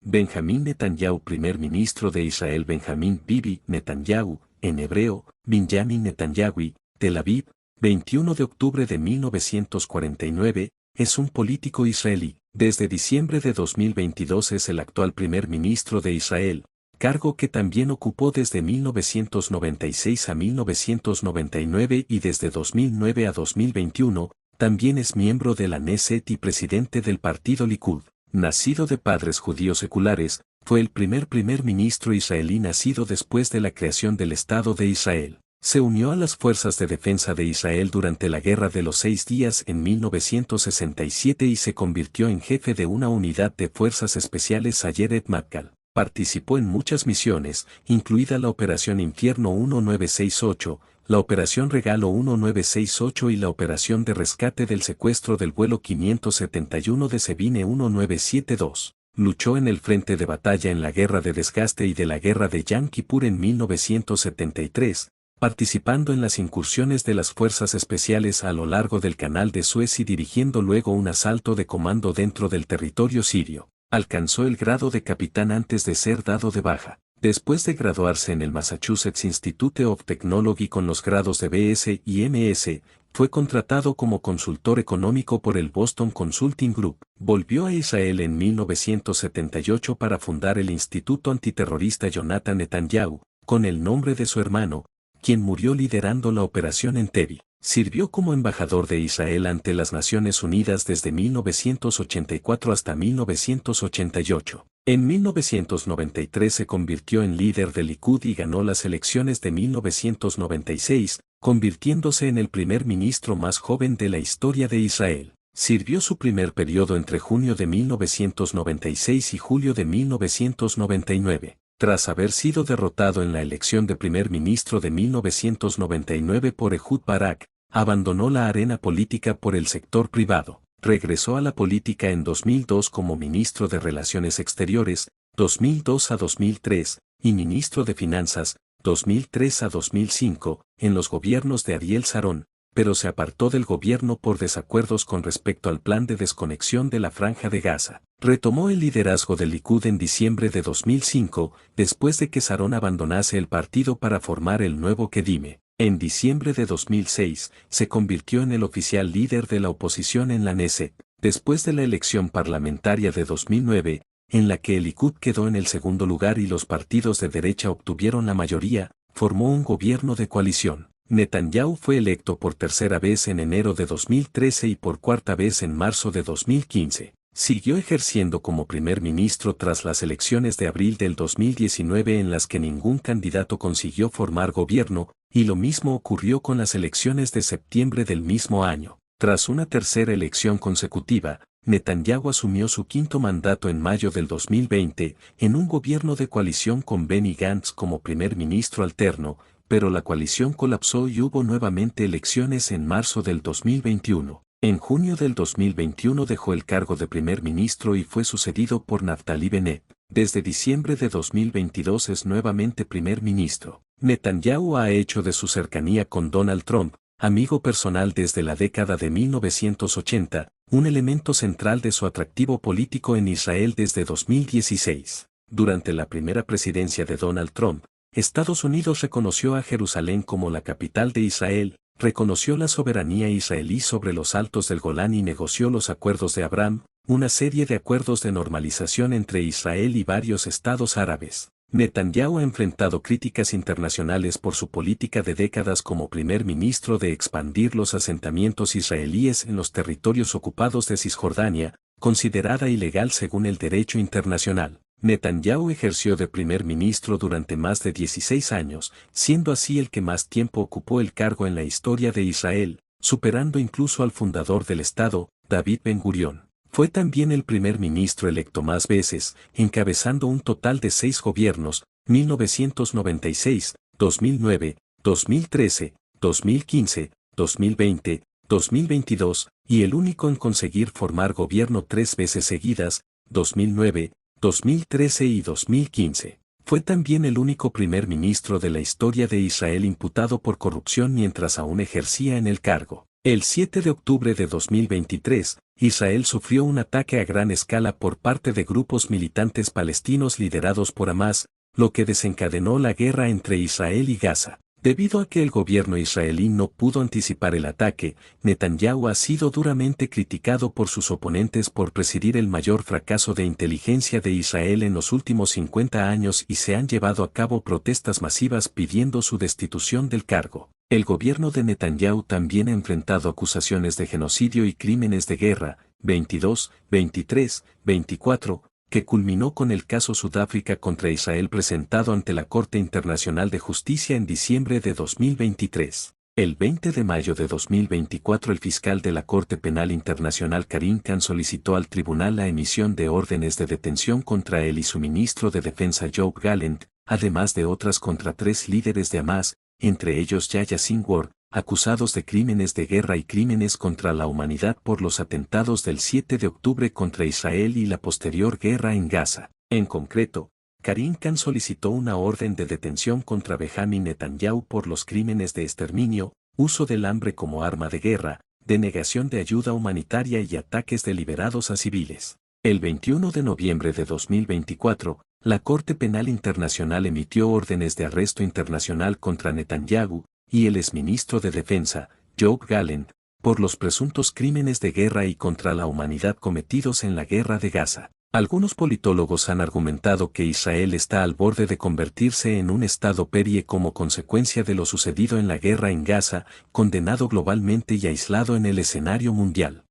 Benjamín Netanyahu, primer ministro de Israel. Benjamín Bibi Netanyahu, en hebreo, Binyamin Netanyahu, Tel Aviv, 21 de octubre de 1949, es un político israelí. Desde diciembre de 2022 es el actual primer ministro de Israel, cargo que también ocupó desde 1996 a 1999 y desde 2009 a 2021, también es miembro de la Knesset y presidente del partido Likud. Nacido de padres judíos seculares, fue el primer ministro israelí nacido después de la creación del Estado de Israel. Se unió a las Fuerzas de Defensa de Israel durante la Guerra de los 6 Días en 1967 y se convirtió en jefe de una unidad de Fuerzas Especiales Sayeret Matkal. Participó en muchas misiones, incluida la Operación Infierno 1968, la Operación Regalo 1968 y la Operación de Rescate del Secuestro del vuelo 571 de Sabine 1972. Luchó en el frente de batalla en la Guerra de Desgaste y de la Guerra de Yom Kippur en 1973, participando en las incursiones de las fuerzas especiales a lo largo del Canal de Suez y dirigiendo luego un asalto de comando dentro del territorio sirio. Alcanzó el grado de capitán antes de ser dado de baja. Después de graduarse en el Massachusetts Institute of Technology con los grados de BS y MS, fue contratado como consultor económico por el Boston Consulting Group. Volvió a Israel en 1978 para fundar el Instituto Antiterrorista Jonathan Netanyahu, con el nombre de su hermano, quien murió liderando la operación Entebbe. Sirvió como embajador de Israel ante las Naciones Unidas desde 1984 hasta 1988. En 1993 se convirtió en líder del Likud y ganó las elecciones de 1996, convirtiéndose en el primer ministro más joven de la historia de Israel. Sirvió su primer periodo entre junio de 1996 y julio de 1999. Tras haber sido derrotado en la elección de primer ministro de 1999 por Ehud Barak, abandonó la arena política por el sector privado. Regresó a la política en 2002 como ministro de Relaciones Exteriores, 2002 a 2003, y ministro de Finanzas, 2003 a 2005, en los gobiernos de Ariel Sharon, pero se apartó del gobierno por desacuerdos con respecto al plan de desconexión de la Franja de Gaza. Retomó el liderazgo del Likud en diciembre de 2005, después de que Sharon abandonase el partido para formar el nuevo Kedime. En diciembre de 2006, se convirtió en el oficial líder de la oposición en la Knesset. Después de la elección parlamentaria de 2009, en la que el Likud quedó en el segundo lugar y los partidos de derecha obtuvieron la mayoría, formó un gobierno de coalición. Netanyahu fue electo por tercera vez en enero de 2013 y por cuarta vez en marzo de 2015. Siguió ejerciendo como primer ministro tras las elecciones de abril del 2019 en las que ningún candidato consiguió formar gobierno, y lo mismo ocurrió con las elecciones de septiembre del mismo año. Tras una tercera elección consecutiva, Netanyahu asumió su quinto mandato en mayo del 2020, en un gobierno de coalición con Benny Gantz como primer ministro alterno, pero la coalición colapsó y hubo nuevamente elecciones en marzo del 2021. En junio del 2021 dejó el cargo de primer ministro y fue sucedido por Naftali Bennett. Desde diciembre de 2022 es nuevamente primer ministro. Netanyahu ha hecho de su cercanía con Donald Trump, amigo personal desde la década de 1980, un elemento central de su atractivo político en Israel desde 2016. Durante la primera presidencia de Donald Trump, Estados Unidos reconoció a Jerusalén como la capital de Israel, reconoció la soberanía israelí sobre los altos del Golán y negoció los acuerdos de Abraham, una serie de acuerdos de normalización entre Israel y varios estados árabes. Netanyahu ha enfrentado críticas internacionales por su política de décadas como primer ministro de expandir los asentamientos israelíes en los territorios ocupados de Cisjordania, considerada ilegal según el derecho internacional. Netanyahu ejerció de primer ministro durante más de 16 años, siendo así el que más tiempo ocupó el cargo en la historia de Israel, superando incluso al fundador del Estado, David Ben-Gurión. Fue también el primer ministro electo más veces, encabezando un total de 6 gobiernos, 1996, 2009, 2013, 2015, 2020, 2022, y el único en conseguir formar gobierno 3 veces seguidas, 2009, 2013 y 2015. Fue también el único primer ministro de la historia de Israel imputado por corrupción mientras aún ejercía en el cargo. El 7 de octubre de 2023, Israel sufrió un ataque a gran escala por parte de grupos militantes palestinos liderados por Hamás, lo que desencadenó la guerra entre Israel y Gaza. Debido a que el gobierno israelí no pudo anticipar el ataque, Netanyahu ha sido duramente criticado por sus oponentes por presidir el mayor fracaso de inteligencia de Israel en los últimos 50 años y se han llevado a cabo protestas masivas pidiendo su destitución del cargo. El gobierno de Netanyahu también ha enfrentado acusaciones de genocidio y crímenes de guerra, 22, 23, 24, que culminó con el caso Sudáfrica contra Israel presentado ante la Corte Internacional de Justicia en diciembre de 2023. El 20 de mayo de 2024 el fiscal de la Corte Penal Internacional Karim Khan solicitó al tribunal la emisión de órdenes de detención contra él y su ministro de Defensa Yoav Gallant, además de otras contra 3 líderes de Hamás, entre ellos Yahya Sinwar, acusados de crímenes de guerra y crímenes contra la humanidad por los atentados del 7 de octubre contra Israel y la posterior guerra en Gaza. En concreto, Karim Khan solicitó una orden de detención contra Benjamin Netanyahu por los crímenes de exterminio, uso del hambre como arma de guerra, denegación de ayuda humanitaria y ataques deliberados a civiles. El 21 de noviembre de 2024, la Corte Penal Internacional emitió órdenes de arresto internacional contra Netanyahu y el exministro de Defensa, Yoav Gallant, por los presuntos crímenes de guerra y contra la humanidad cometidos en la guerra de Gaza. Algunos politólogos han argumentado que Israel está al borde de convertirse en un estado paria como consecuencia de lo sucedido en la guerra en Gaza, condenado globalmente y aislado en el escenario mundial.